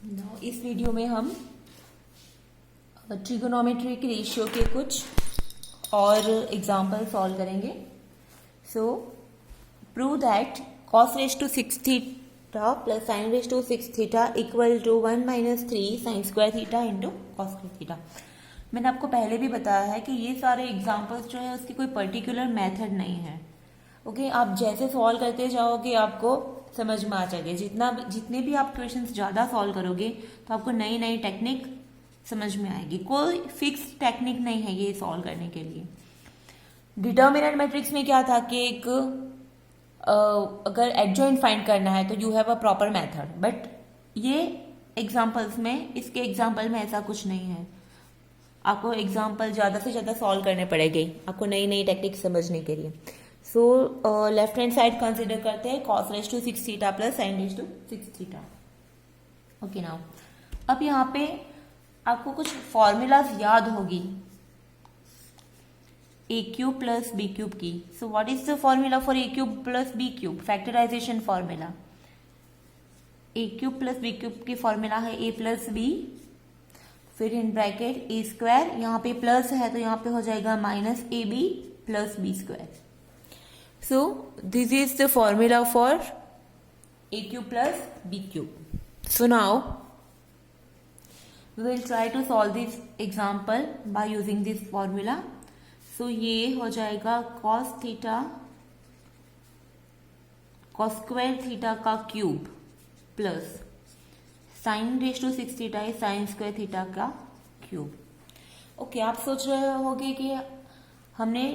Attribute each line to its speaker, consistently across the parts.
Speaker 1: इस वीडियो में हम ट्रिगोनोमेट्रिक रेशियो के कुछ और एग्जाम्पल सॉल्व करेंगे. So prove that cos raise to 6 theta plus sine raise to 6 theta equal to 1 minus 3 sine square theta into cos square theta. मैंने आपको पहले भी बताया है कि ये सारे एग्जाम्पल्स जो है उसकी कोई पर्टिकुलर मेथड नहीं है. ओके आप जैसे सॉल्व करते जाओगे आपको समझ में आ जाएगा. जितने भी आप क्वेश्चंस ज़्यादा सॉल्व करोगे तो आपको नई नई टेक्निक समझ में आएगी. कोई फिक्स टेक्निक नहीं है ये सॉल्व करने के लिए. डिटर्मिनेंट मैट्रिक्स में क्या था कि एक अगर एडजॉइंट फाइंड करना है तो you have a proper method. But ये एग्जाम्पल्स में इसके एग्जाम्पल में ऐसा कुछ नहीं है. आपको एग्जाम्पल ज़्यादा से ज़्यादा सॉल्व करने पड़ेंगे आपको नई नई टेक्निक समझने के लिए. So left hand side consider करते हैं cos raise to 6 theta plus sine raise to 6 theta. Okay now अब यहाँ पे आपको कुछ फॉर्मूलाज याद होगी a cube plus b cube की. So what is the formula for a cube plus b cube? Factorisation formula. A cube plus b cube की formula है ए प्लस बी, फिर इन ब्रैकेट ए स्क्वायर, यहाँ पे plus है तो यहाँ पे हो जाएगा minus a b plus b square. So this is the formula for a cube plus b cube. So now we will try to solve this example by using this formula. So ये हो जाएगा cos theta cos square theta का cube plus sine raise to 6 theta है sine square theta का cube. Okay आप सोच रहे होगे कि हमने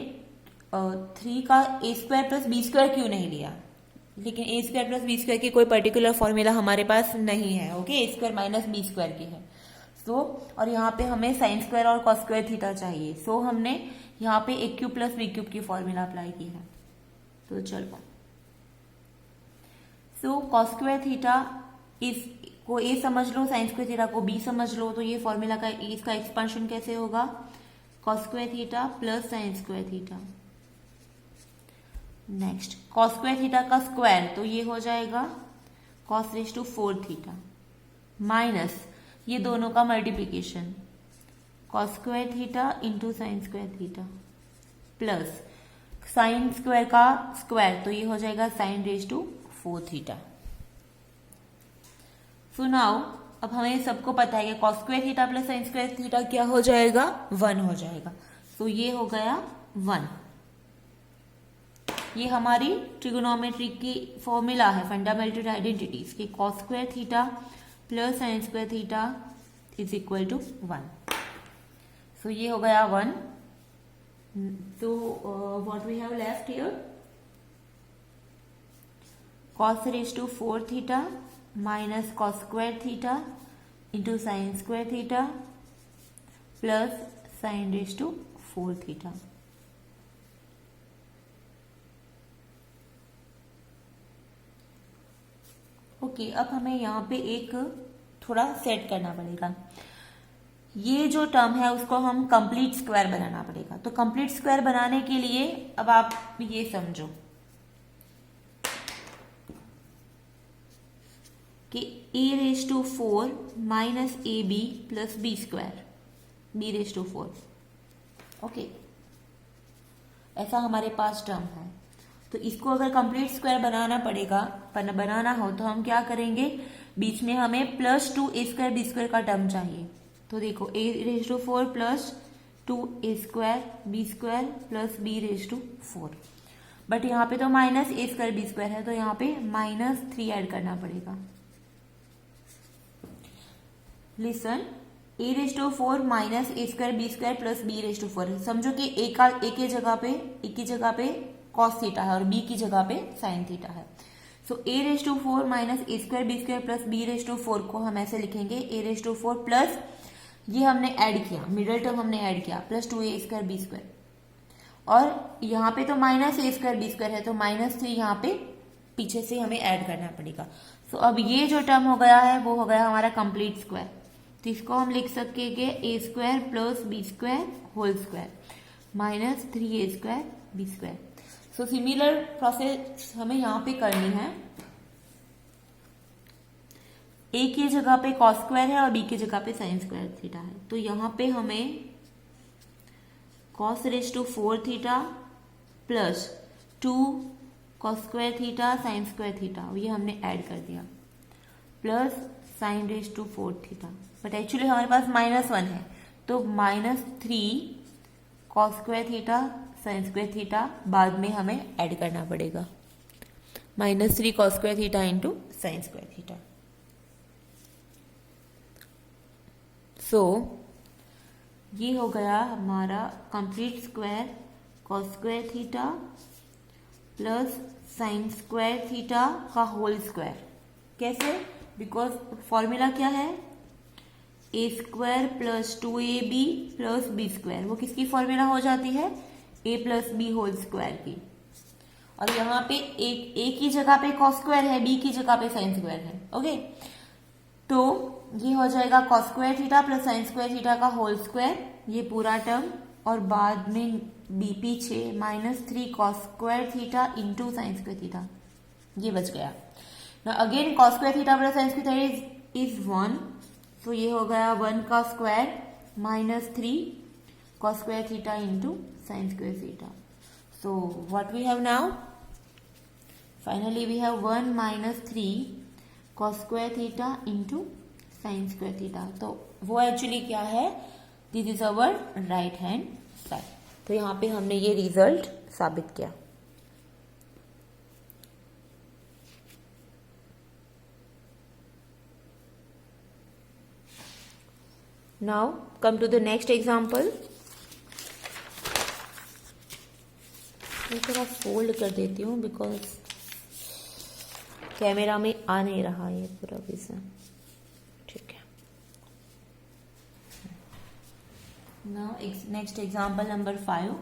Speaker 1: 3 का a square plus b square क्यों नहीं लिया. लेकिन a square plus b square की कोई पर्टिकुलर फॉर्मूला हमारे पास नहीं है. Okay a square minus b square की है. सो और यहाँ पे हमें साइन स्क्वायर और कॉस स्क्वायर थीटा चाहिए. सो हमने यहाँ पे ए क्यूब प्लस बी क्यूब की फॉर्मूला अप्लाई की है. तो चलो सो कॉस स्क्वायर थीटा इस को ए समझ लो, साइन स्क्वायर थीटा को बी समझ लो. तो ये फॉर्मूला का इसका एक्सपांशन कैसे होगा? Cos square theta plus sine square theta. Next cos square theta का स्क्वायर तो ये हो जाएगा cos raise to 4 theta minus ये दोनों का multiplication cos square theta into sine square theta plus sine square का स्क्वायर तो ये हो जाएगा sine raise to 4 theta. So now अब हमें सबको पता है कि cos square theta plus sine square theta क्या हो जाएगा? 1 हो जाएगा. तो ये हो गया 1. ये हमारी ट्रिगोनोमेट्री की फॉर्मूला है फंडामेंटल आइडेंटिटीज की cos square theta plus sine square theta is equal to 1. So ये हो गया 1. तो what we have left here cos raise to 4 theta minus cos square theta into sine square theta plus sine raise to 4 theta. Okay अब हमें यहाँ पे एक थोड़ा सेट करना पड़ेगा. ये जो टर्म है उसको हम कंप्लीट स्क्वायर बनाना पड़ेगा. तो कंप्लीट स्क्वायर बनाने के लिए अब आप ये समझो कि a raise to 4 minus a b plus b square b raise to 4. Okay ऐसा हमारे पास टर्म है. तो इसको अगर कंप्लीट स्क्वायर बनाना हो तो हम क्या करेंगे? बीच में हमें plus 2 a square b square का टर्म चाहिए. तो देखो a raise to 4 plus 2 a square b square plus b raise to 4. But यहाँ पे तो minus a square b square है तो यहाँ पे माइनस 3 ऐड करना पड़ेगा. Listen a raise to 4 minus a square b square plus b raise to 4. समझो कि ए की जगह पे कॉस थीटा है और बी की जगह पे साइन थीटा है. So a raise to 4 minus a square b square plus b raise to 4 को हम ऐसे लिखेंगे ए रेज टू 4 प्लस ये हमने ऐड किया मिडिल टर्म हमने ऐड किया plus 2 a square b square और यहाँ पे तो minus a square b square है तो माइनस 3 यहाँ पे पीछे से हमें ऐड करना पड़ेगा. सो अब ये जो टर्म हो गया है वो हो गया हमारा कंप्लीट स्क्वायर. तो इसको हम लिख सकेंगे a square plus b square whole square minus 3 a square b square. So similar process हमें यहाँ पे करनी है. ए की जगह पे कॉस स्क्वायर है और बी की जगह पे साइन स्क्वायर थीटा है, तो यहाँ पे हमें cos raise to 4 theta plus 2 cos square theta sine square theta, ये हमने ऐड कर दिया, plus sine raise to 4 theta, but actually हमारे पास -1 है, तो -3 cos square theta sine square theta बाद में हमें ऐड करना पड़ेगा, -3 cos square theta into sine square theta. So ये हो गया हमारा complete square cos square theta plus sine square theta का होल स्क्वायर। कैसे? बिकॉज फॉर्मूला क्या है, a square plus 2ab plus b square, वो किसकी फॉर्मूला हो जाती है, a plus b whole square की। और यहाँ पे ए की जगह पे कॉस स्क्वायर है, बी की जगह पे साइन स्क्वायर है। ओके, तो ये हो जाएगा cos square theta plus sine square theta का होल स्क्वायर, ये पूरा टर्म, और बाद में बी पीछे -3 cos square theta into sine square theta, ये बच गया। ना again cos square theta plus sine square theta is 1, तो ये हो गया 1 का square -3 cos square theta into sin square theta. So what we have now? Finally we have 1 -3 cos square theta into sin square theta. तो वो actually क्या है, this is our right hand side. तो यहाँ पे हमने ये रिजल्ट साबित किया। Now come to the next example. मैं थोड़ा फोल्ड कर देती हूँ बिकॉज कैमरा में आ नहीं रहा ये पूरा विजन। ठीक है, now next example number 5।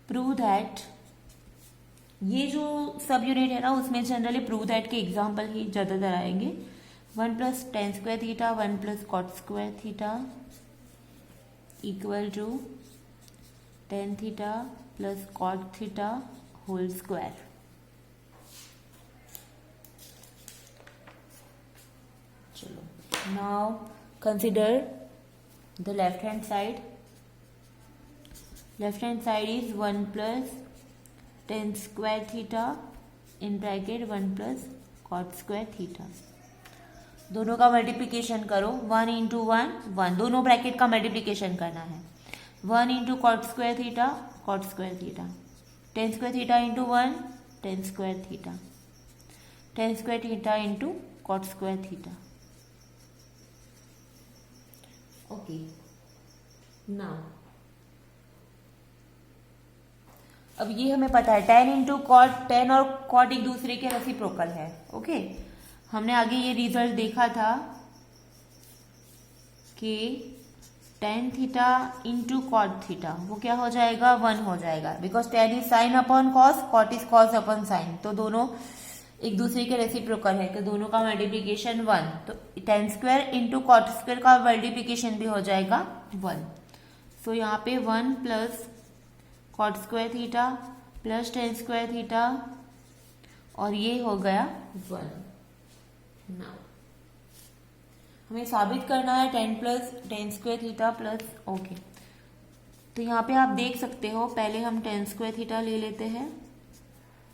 Speaker 1: Prove that, ये जो सब यूनिट है ना उसमें जनरली प्रूव दैट के एग्जाम्पल ही ज़्यादातर आएंगे। 1 + tan square theta 1 + cot square theta equal to tan theta plus cot theta whole square. चलो, now consider the left hand side. Left hand side is 1 + tan square theta in bracket 1 + cot square theta. दोनों का multiplication करो, 1 × 1 1, दोनों bracket का multiplication करना है। 1 × cot square theta cot square theta, tan square theta × 1 tan square theta, tan square theta × cot square theta. Okay, now अब ये हमें पता है tan × cot, tan और cot एक दूसरे के रेसिप्रोकल है। ओके, हमने आगे ये रिजल्ट देखा था कि tan थीटा × cot थीटा वो क्या हो जाएगा, 1 हो जाएगा, because tan is sine upon cos, cot is cos upon sign, तो दोनों एक दूसरे के रेसिप्रोकल है, तो दोनों का मल्टीप्लिकेशन 1, तो tan स्क्वायर × cot स्क्वायर का मल्टीप्लिकेशन भी हो जाएगा 1। सो यहाँ पे 1 + cot square theta plus tan square theta, और ये हो गया 1। नाउ हमें साबित करना है tan + tan square theta plus, okay, तो यहाँ पे आप देख सकते हो, पहले हम tan स्क्वायर थीटा ले लेते हैं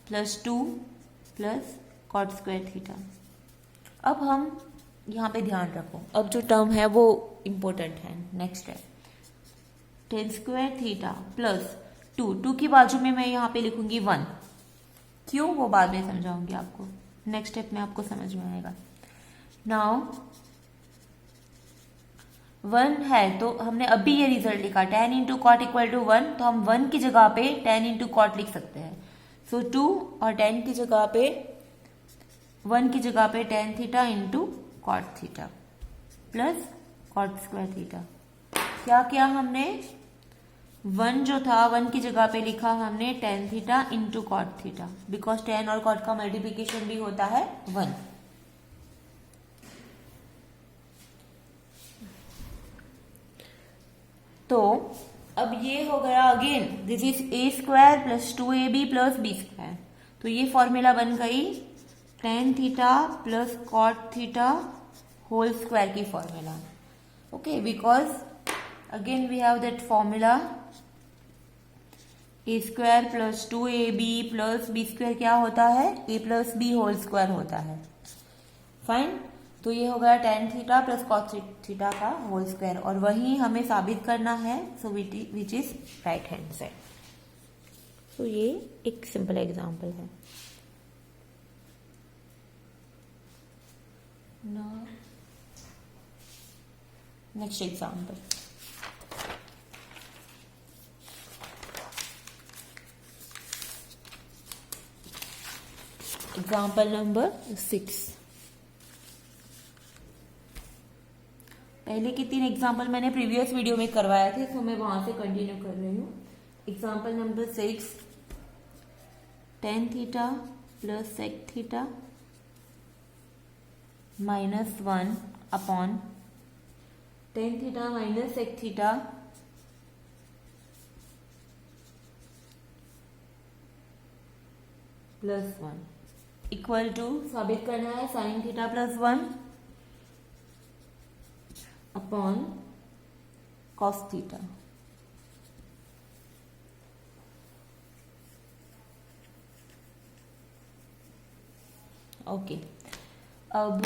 Speaker 1: +2 + cot स्क्वायर थीटा। अब हम यहाँ पे ध्यान रखो, अब जो टर्म है वो इम्पोर्टेंट है, नेक्स्ट है tan स्क्वायर थीटा प्लस 2 की बाजू में मैं यहाँ पे लिखूंगी 1, क्यों वो बाद में समझाऊंगी आपको, नेक्स्ट स्टेप में आपको समझ में आएगा। नाउ 1 है तो हमने अभी ये रिजल्ट लिखा tan × cot = 1, तो हम 1 की जगह पे tan × cot लिख सकते हैं। सो 2 और tan की जगह पे 1 की जगह पे tan theta × cot theta plus cot square theta. क्या किया हमने, 1 जो था 1 की जगह पे लिखा हमने tan theta × cot theta, because tan और cot का मल्टीप्लिकेशन भी होता है 1। तो अब ये हो गया again, this is a square plus 2ab plus b square, तो ये फॉर्मूला बन गई tan theta plus cot theta whole square की formula. Okay, because again we have that formula a square plus 2ab plus b square क्या होता है, a plus b whole square होता है. फाइन, तो ये हो गया tan theta plus cot theta का होल स्क्वायर, और वही हमें साबित करना है, so which is right hand side. तो ये एक सिंपल एग्जांपल है. Next example, example number 6. पहले के 3 एग्जाम्पल मैंने प्रीवियस वीडियो में करवाया थे, तो मैं वहां से कंटिन्यू कर रही हूँ. Example number 6, tan theta plus sec theta -1 upon tan theta minus sec theta plus 1 equal to, साबित करना है sin theta plus 1 upon cos theta. Okay, अब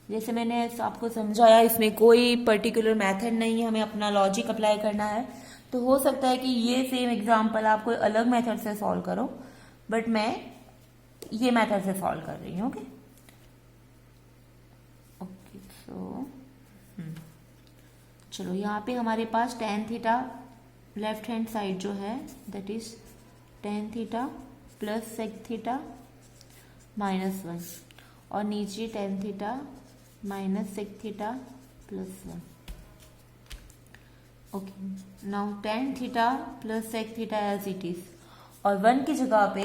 Speaker 1: जैसे मैंने आपको समझाया, इसमें कोई पर्टिकुलर मेथड नहीं है, हमें अपना लॉजिक अप्लाई करना है. तो हो सकता है कि ये सेम एग्जांपल आप कोई अलग मेथड से सॉल्व करो, बट मैं ये मेथड से सॉल्व कर रही हूँ. ओके ओके, सो चलो, यहाँ पे हमारे पास tan theta left hand side जो है that is tan theta plus sec theta -1, और नीचे tan theta minus sec theta plus 1. Okay, now tan theta plus sec theta as it is, और 1 की जगह पे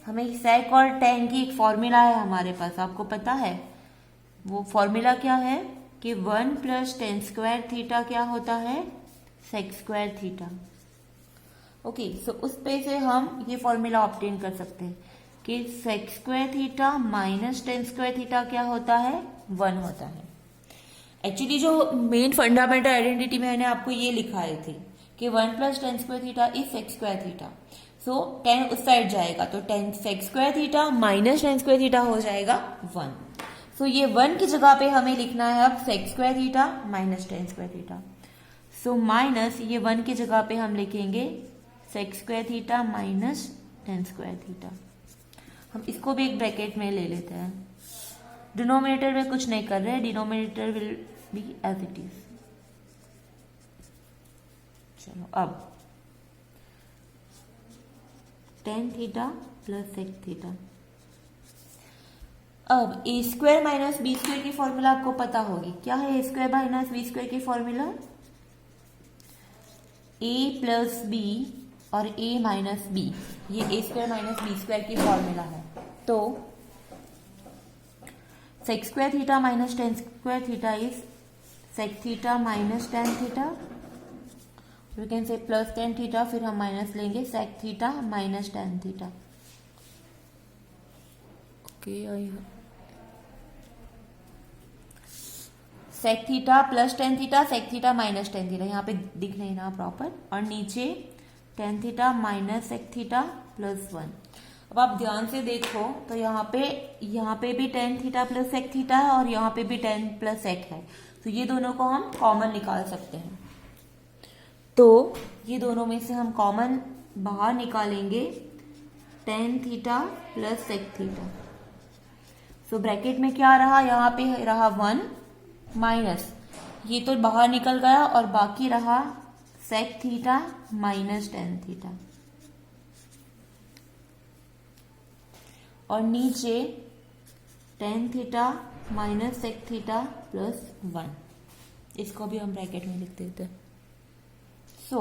Speaker 1: हमें sec और tan की एक फॉर्मूला है हमारे पास, आपको पता है वो फॉर्मूला क्या है कि 1 प्लस tan स्क्वायर थीटा क्या होता है, sec स्क्वायर थीटा. ओके, सो उस पे से हम ये फॉर्मूला ऑब्टेन कर सकते हैं कि sec square theta minus tan square theta क्या होता है, 1 होता है. एक्चुअली जो मेन फंडामेंटल आइडेंटिटी में मैंने आपको ये लिखाए थे कि 1 plus tan square theta is sec square theta. So tan उस साइड जाएगा, तो tan sec square theta minus tan square theta हो जाएगा 1. सो ये 1 की जगह पे हमें लिखना है अब sec square theta minus tan square theta. So minus ये 1 की जगह पे हम लिखेंगे sec square theta minus tan square theta. हम इसको भी एक ब्रैकेट में ले लेते हैं. डिनोमिनेटर में कुछ नहीं कर रहे, denominator will be as it is. चलो, अब tan theta plus sec theta. अब a square minus b square की फॉर्मूला आपको पता होगी. क्या है a square minus b square की फॉर्मूला? ए प्लस बी और ए माइनस बी, ये a square minus b square की फॉर्मूला है. तो sec square theta minus tan square theta is sec theta minus tan theta. You can से plus tan theta, फिर हम minus लेंगे sec theta minus tan theta. Okay, sec theta plus tan theta, sec theta minus tan theta, यहाँ पे दिख नहीं रहा proper, और नीचे tan theta minus sec theta plus 1. अब आप ध्यान से देखो तो यहाँ पे भी tan theta plus sec theta है, और यहाँ पे भी tan प्लस sec है. तो ये दोनों को हम कॉमन निकाल सकते हैं. तो ये दोनों में से हम कॉमन बाहर निकालेंगे tan theta plus sec theta. So bracket में क्या रहा, यहाँ पे रहा 1 माइनस, ये तो बाहर निकल गया, और बाकी रहा sec theta minus tan theta, और नीचे tan theta minus sec theta plus 1. इसको भी हम ब्रैकेट में लिख देते हैं. So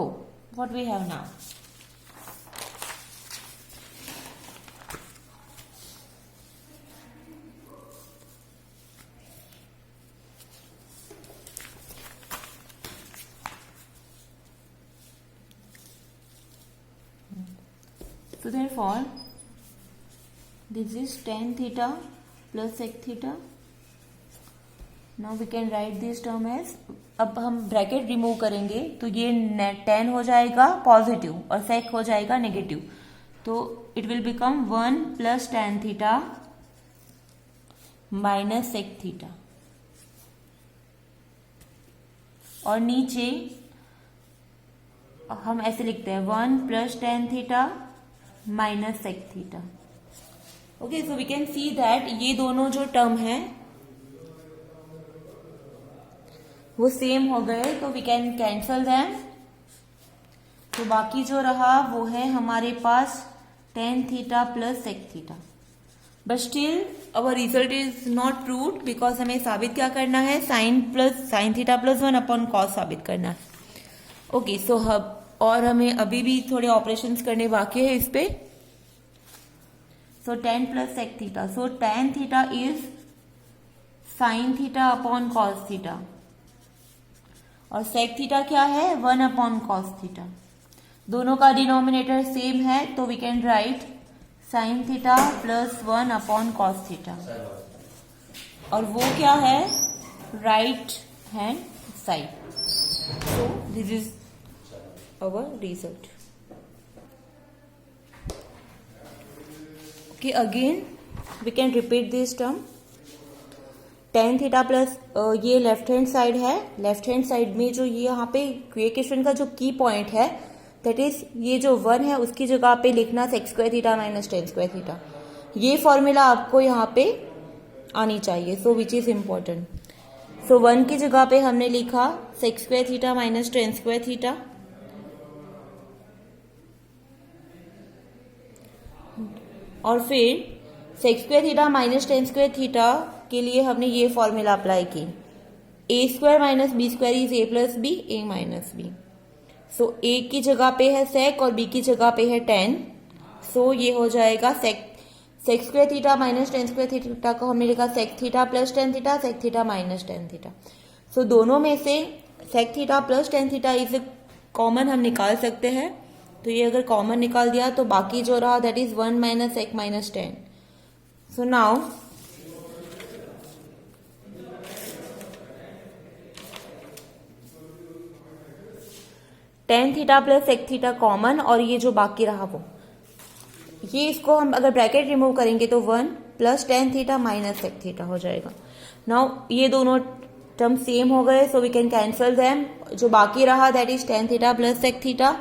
Speaker 1: what we have now, So therefore this is tan theta plus sec theta. Now we can write this term as, अब हम ब्रैकेट रिमूव करेंगे तो ये tan हो जाएगा पॉजिटिव और sec हो जाएगा नेगेटिव, तो it will become 1 plus tan theta minus sec theta, और नीचे हम ऐसे लिखते हैं 1 plus tan theta minus sec theta. Okay, so we can see that ये दोनों जो टर्म है वो सेम हो गए, तो वी कैन कैंसल दैम. तो बाकी जो रहा वो है हमारे पास tan theta plus sec theta. But still our result is not proved because हमें साबित क्या करना है, sign theta plus 1 upon cos साबित करना है. ओके, सो और हमें अभी भी थोड़े ऑपरेशंस करने बाकी है इस पे. सो tan plus sec theta, so tan theta is sine theta upon cos theta, और sec थीटा क्या है, 1 अपॉन कॉस थीटा. दोनों का डिनोमिनेटर सेम है, तो we can write sine theta plus 1 upon cos theta, और वो क्या है, right hand side. So this is our result. Okay, again we can repeat this term. tan theta plus ये left hand side है. Left hand side में जो ये यहाँ पे क्वेश्चन का जो की पॉइंट है दैट इज ये जो 1 है उसकी जगह पे लिखना sec square theta minus tan square theta. ये फॉर्मूला आपको यहाँ पे आनी चाहिए, सो विच इज इम्पोर्टेंट. सो 1 की जगह पे हमने लिखा sec square theta minus tan square theta, और फिर sec square theta minus tan square theta के लिए हमने ये फॉर्मूला अप्लाई की, a square minus b square is a plus b, a minus b. So a की जगह पे है sec और बी की जगह पे है tan, सो ये हो जाएगा sec square theta minus tan square theta को हमने लिखा sec theta plus tan theta, sec theta minus tan theta. So दोनों में से sec theta plus tan theta is common हम निकाल सकते हैं, तो ये अगर कॉमन निकाल दिया तो बाकी जो रहा that is 1 minus sec minus tan. So now tan theta plus sec theta common, और ये जो बाकी रहा वो, ये इसको हम अगर ब्रैकेट रिमूव करेंगे तो 1 plus tan theta minus sec theta हो जाएगा. नाउ ये दोनों टर्म सेम हो गए, so we can cancel them. जो बाकी रहा that is tan theta plus sec theta,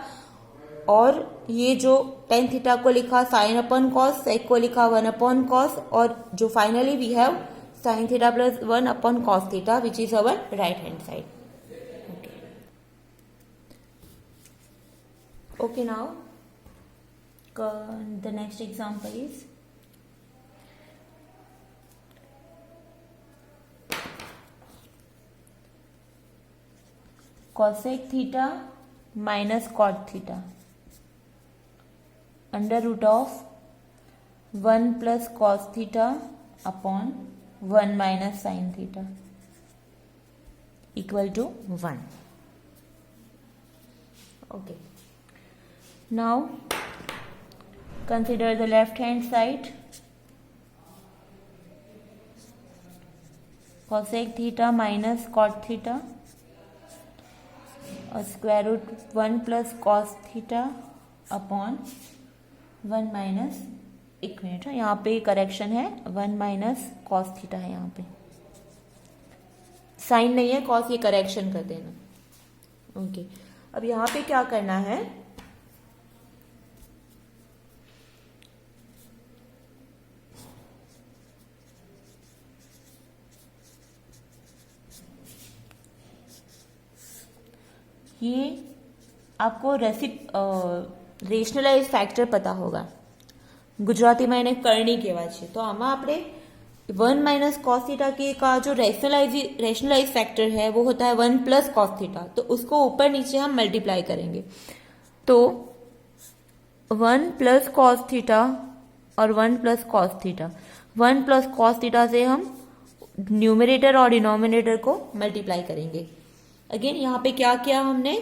Speaker 1: और ये जो tan थीटा को लिखा साइन अपॉन कॉस, sec को लिखा 1 अपॉन कॉस, और जो finally we have sine theta plus 1 upon cos theta which is our right hand side. Okay, now the next example is cosec theta minus cot theta under root of 1 plus cos theta upon 1 minus sin theta equal to 1. Okay. Now consider the left hand side. Cosec theta minus cot theta और square root 1 plus cos theta upon 1 minus, एक minute है यहाँ पे correction है, 1 minus cos theta है, यहाँ पे sign नहीं है, cos, ये करेक्शन कर देना. ओके, अब यहाँ पे क्या करना है, ये आपको રેશનલાઇઝ ફેક્ટર પતા હોગા, ગુજરાતીમાં એને કરણી કહેવાય છે. તો આમાં આપણે 1 माइनस कॉस थीटा का जो रेशनलाइज फैक्टर है वो होता है 1 प्लस कॉस थीटा, तो उसको ऊपर नीचे हम मल्टीप्लाई करेंगे. तो 1 प्लस कॉस थीटा और 1 plus cos theta, 1 plus cos theta से हम न्यूमरेटर और डिनोमिनेटर को मल्टीप्लाई करेंगे. अगेन यहाँ पे क्या किया हमने,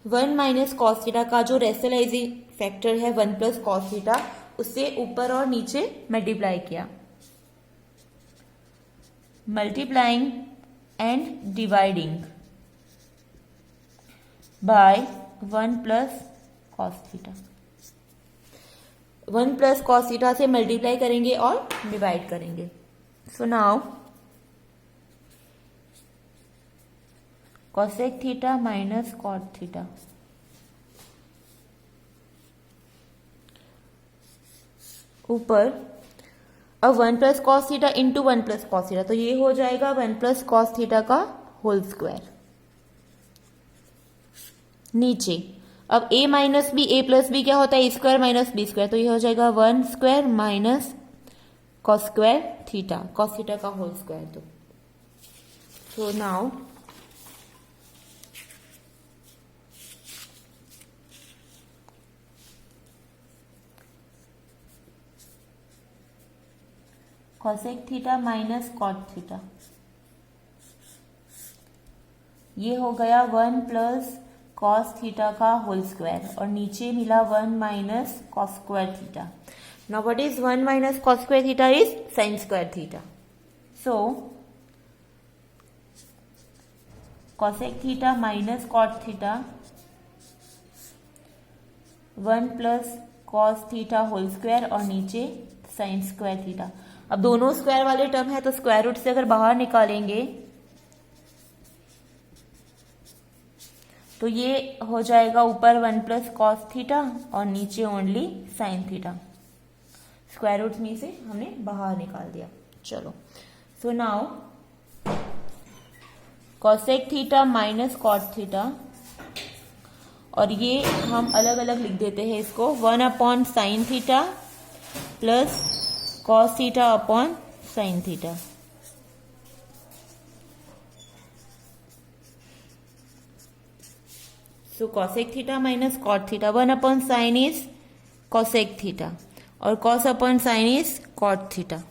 Speaker 1: 1 माइनस कॉस थीटा का जो रेशनलाइजिंग फैक्टर है 1 प्लस कॉस थीटा, उससे ऊपर और नीचे मल्टीप्लाई किया, multiplying and dividing by 1 plus cos theta. 1 plus cos theta से मल्टीप्लाई करेंगे और डिवाइड करेंगे। So now cosec theta minus cot theta, ऊपर अब 1 plus cos theta into 1 plus cos theta, तो ये हो जाएगा 1 प्लस कॉस थीटा का होल स्क्वायर। नीचे अब a minus b, a plus b क्या होता है, a square minus b square, तो ये हो जाएगा 1 square minus cos square theta, cos theta का होल स्क्वायर। तो so now cosec theta minus cot theta, ये हो गया 1 प्लस कॉस थीटा का होल स्क्वायर, और नीचे मिला 1 minus cos square theta. Now what is 1 minus cos square theta is sine square theta. So cosec theta minus cot theta 1 plus cos theta whole square और नीचे sign square theta. अब दोनों square वाले term है तो square root से अगर बाहर निकालेंगे तो ये हो जाएगा ऊपर 1 प्लस कॉस थीटा और नीचे only sine theta. Square root में से हमने बाहर निकाल दिया। चलो, so now cosec theta minus cot theta, और ये हम अलग अलग लिख देते हैं इसको, 1 upon sine theta plus cos theta upon sine theta. So cosec theta minus cot theta, 1 upon sine is cosec theta और cos upon sine is cot theta.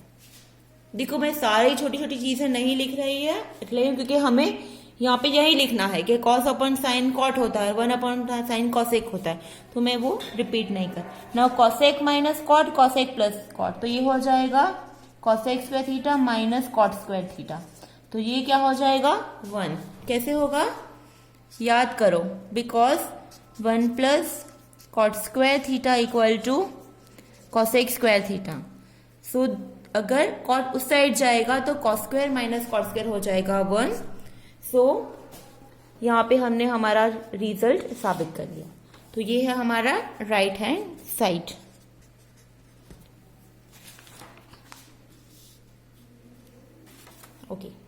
Speaker 1: देखो मैं सारी छोटी छोटी चीजें नहीं लिख रही है इसलिए, क्योंकि हमें यहाँ पे यही लिखना है कि कॉस अपॉन साइन कॉट होता है, 1 अपॉन साइन कॉसेक होता है, तो मैं वो रिपीट नहीं कर। Now cosec minus cot, cosec plus cot, तो ये हो जाएगा cosec square theta minus cot square theta, तो ये क्या हो जाएगा 1। कैसे होगा याद करो, because 1 plus cot square theta equal to cosec square theta. So अगर कॉट उस साइड जाएगा तो cos square minus cot square हो जाएगा 1। सो यहाँ पे हमने हमारा रिजल्ट साबित कर लिया। तो ये है हमारा राइट हैंड साइड। ओके।